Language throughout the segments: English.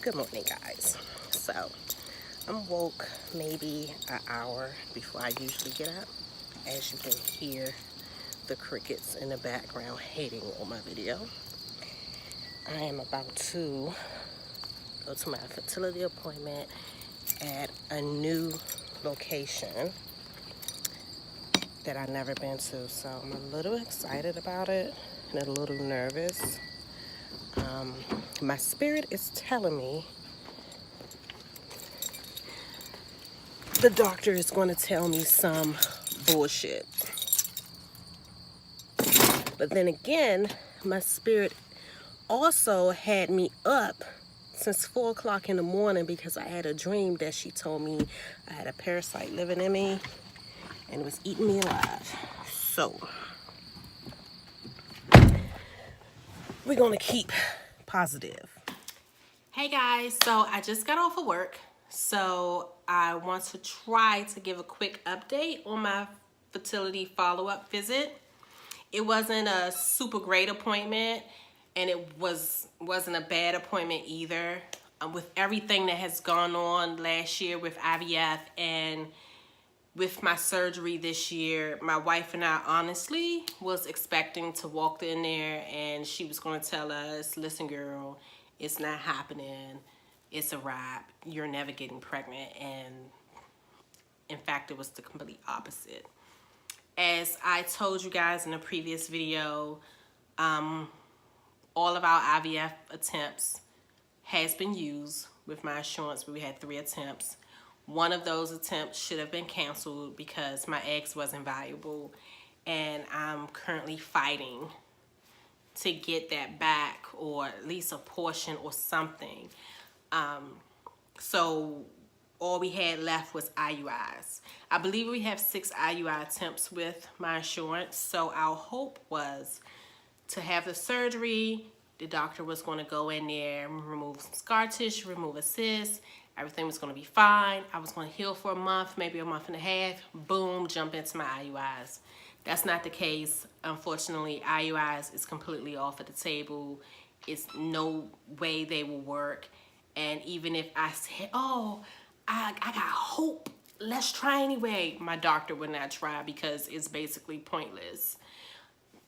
Good morning, guys. So I'm woke maybe an hour before I usually get up. As you can hear the crickets in the background hating on my video. I am about to go to my fertility appointment at a new location that I've never been to. So I'm a little excited about it and a little nervous. My spirit is telling me the doctor is going to tell me some bullshit. But then again, my spirit also had me up since 4 o'clock in the morning because I had a dream that she told me I had a parasite living in me and it was eating me alive. So we're going to keep positive. Hey guys, so I just got off of work. So I want to try to give a quick update on my fertility follow-up visit. It wasn't a super great appointment, and it wasn't a bad appointment either. With everything that has gone on last year with IVF and with my surgery this year, my wife and I honestly was expecting to walk in there and she was going to tell us, listen girl, it's not happening. It's a wrap. You're never getting pregnant. And in fact, it was the complete opposite. As I told you guys in a previous video, all of our IVF attempts has been used with my insurance. We had 3 attempts. One of those attempts should have been canceled because my eggs wasn't valuable. And I'm currently fighting to get that back, or at least a portion or something. So all we had left was IUIs. I believe we have 6 IUI attempts with my insurance. So our hope was to have the surgery. The doctor was going to go in there, remove some scar tissue, remove a cyst. Everything was going to be fine. I was going to heal for a month, maybe a month and a half. Boom, jump into my IUIs. That's not the case. Unfortunately, IUIs is completely off of the table. It's no way they will work. And even if I said, oh, I got hope, let's try anyway, my doctor would not try because it's basically pointless.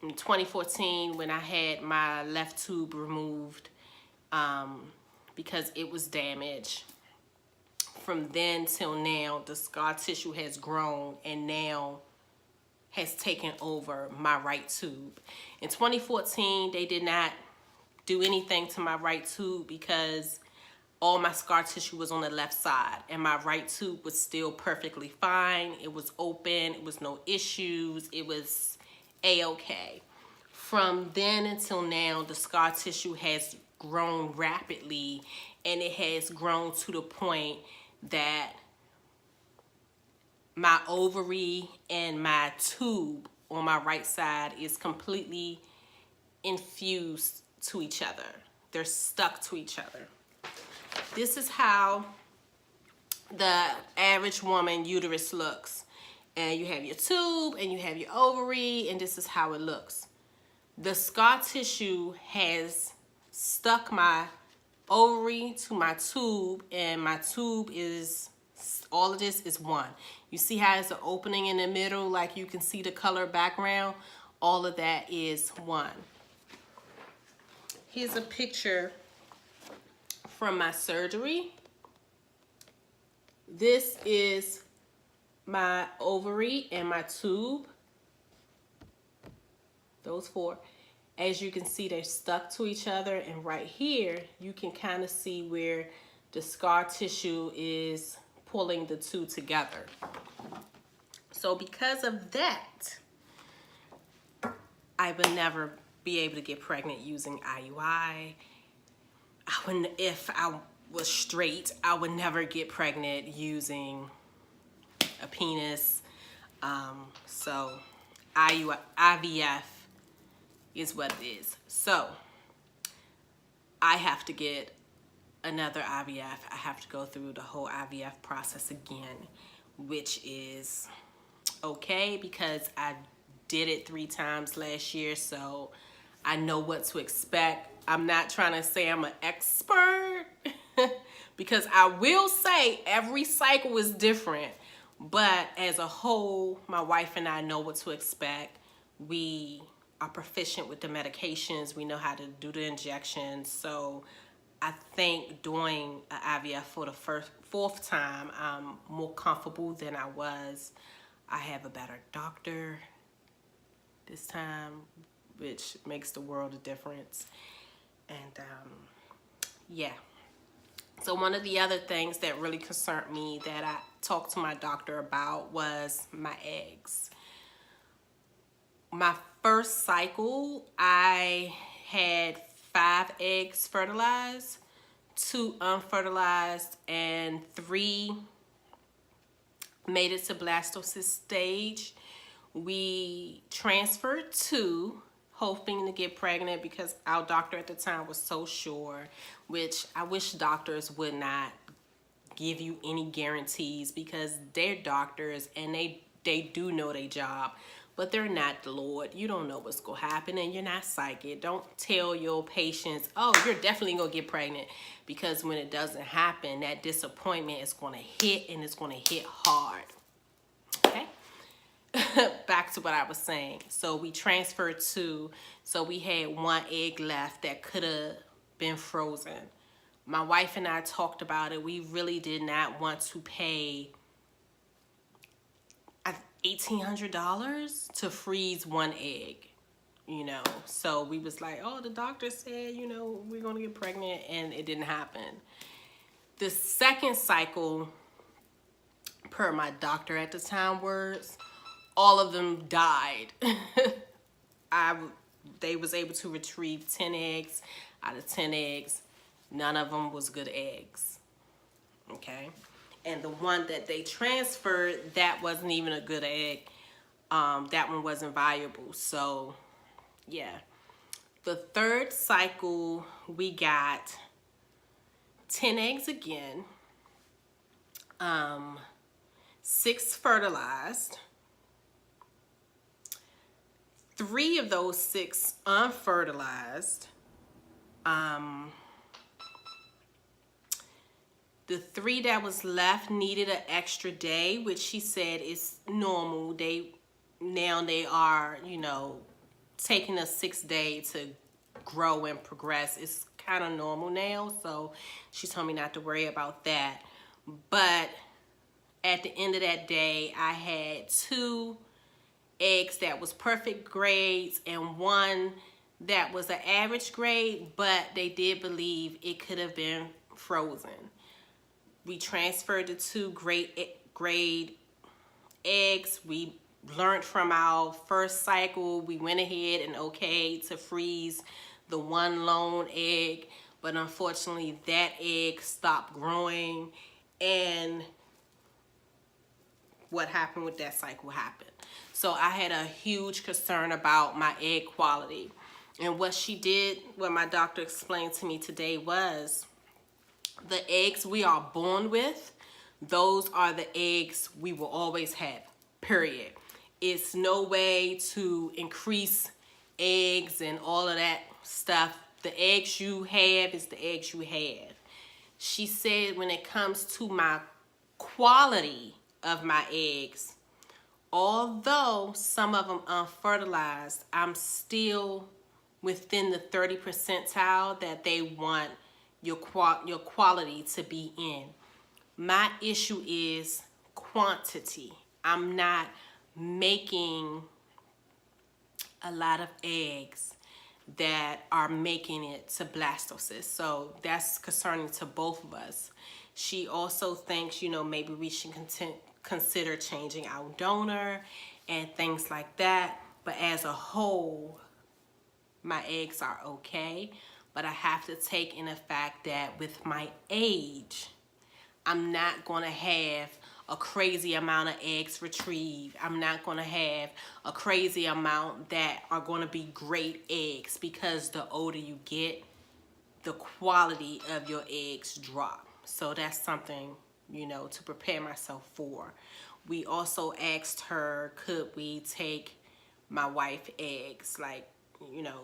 In 2014, when I had my left tube removed because it was damaged, from then till now, the scar tissue has grown and now has taken over my right tube. In 2014, they did not do anything to my right tube because all my scar tissue was on the left side and my right tube was still perfectly fine. It was open, it was no issues, it was a-okay. From then until now, the scar tissue has grown rapidly, and it has grown to the point that my ovary and my tube on my right side is completely infused to each other. They're stuck to each other. This is how the average woman uterus looks. And you have your tube and you have your ovary, and this is how it looks. The scar tissue has stuck my ovary to my tube, and my tube is, all of this is one. You see how it's an opening in the middle, like you can see the color background? All of that is one. Here's a picture from my surgery. This is my ovary and my tube. Those 4. As you can see, they're stuck to each other, and right here you can kind of see where the scar tissue is pulling the 2 together. So because of that, I would never be able to get pregnant using IUI. If I was straight, I would never get pregnant using a penis. So IVF is what it is. So I have to get another IVF. I have to go through the whole IVF process again, which is okay because I did it 3 times last year, so I know what to expect. I'm not trying to say I'm an expert, because I will say every cycle is different, but as a whole, my wife and I know what to expect. We are proficient with the medications. We know how to do the injections. So I think doing an IVF for the fourth time, I'm more comfortable than I was. I have a better doctor this time, which makes the world of difference. And yeah. So one of the other things that really concerned me that I talked to my doctor about was my eggs. My first cycle, I had 5 eggs fertilized, 2 unfertilized, and 3 made it to blastocyst stage. We transferred 2, hoping to get pregnant because our doctor at the time was so sure, which I wish doctors would not give you any guarantees because they're doctors and they do know their job, but they're not the Lord. You don't know what's going to happen, and you're not psychic. Don't tell your patients, oh, you're definitely going to get pregnant, because when it doesn't happen, that disappointment is going to hit, and it's going to hit hard. Okay? Back to what I was saying. So we transferred 2, so we had 1 egg left that could have been frozen. My wife and I talked about it. We really did not want to pay $1,800 to freeze 1 egg, you know. So we was like, oh, the doctor said, you know, we're gonna get pregnant, and it didn't happen. The second cycle, per my doctor at the time words, all of them died. They was able to retrieve 10 eggs. Out of 10 eggs, none of them was good eggs. Okay? And the one that they transferred, that wasn't even a good egg. That one wasn't viable. So, yeah. The third cycle, we got 10 eggs again. 6 fertilized. 3 of those 6 unfertilized. The 3 that was left needed an extra day, which she said is normal. Now they are, you know, taking a 6 day to grow and progress. It's kind of normal now, so she told me not to worry about that. But at the end of that day, I had 2 eggs that was perfect grades and 1 that was an average grade, but they did believe it could have been frozen. We transferred the 2 grade eggs. We learned from our first cycle. We went ahead and okayed to freeze the 1 lone egg, but unfortunately that egg stopped growing, and what happened with that cycle happened. So I had a huge concern about my egg quality. And what my doctor explained to me today was, the eggs we are born with, those are the eggs we will always have, period. It's no way to increase eggs and all of that stuff. The eggs you have is the eggs you have. She said when it comes to my quality of my eggs, although some of them unfertilized, I'm still within the 30 percentile that they want your quality to be in. My issue is quantity. I'm not making a lot of eggs that are making it to blastocyst. So that's concerning to both of us. She also thinks, you know, maybe we should consider changing our donor and things like that. But as a whole, my eggs are okay. But I have to take in the fact that with my age, I'm not going to have a crazy amount of eggs retrieved. I'm not going to have a crazy amount that are going to be great eggs, because the older you get, the quality of your eggs drop. So that's something, you know, to prepare myself for. We also asked her, could we take my wife's eggs, like, you know,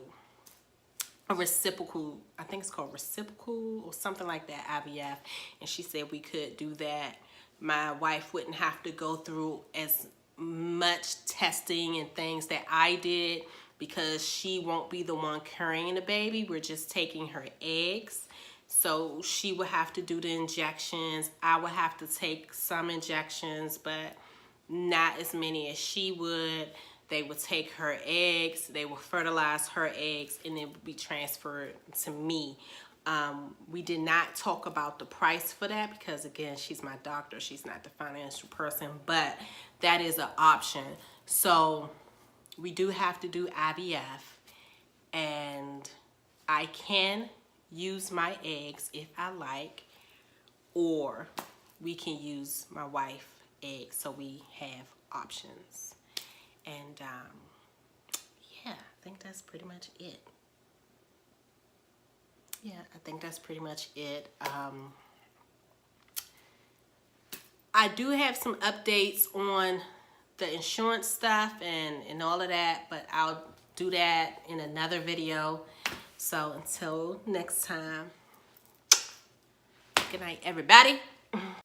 a reciprocal, I think it's called reciprocal or something like that, IVF. And she said we could do that. My wife wouldn't have to go through as much testing and things that I did because she won't be the one carrying the baby. We're just taking her eggs. So she would have to do the injections. I would have to take some injections, but not as many as she would. They would take her eggs, they would fertilize her eggs, and it would be transferred to me. We did not talk about the price for that because, again, she's my doctor. She's not the financial person, but that is an option. So we do have to do IVF, and I can use my eggs if I like, or we can use my wife's eggs. So we have options. And yeah, I think that's pretty much it. Yeah, I think that's pretty much it. I do have some updates on the insurance stuff and all of that, but I'll do that in another video. So until next time, good night, everybody.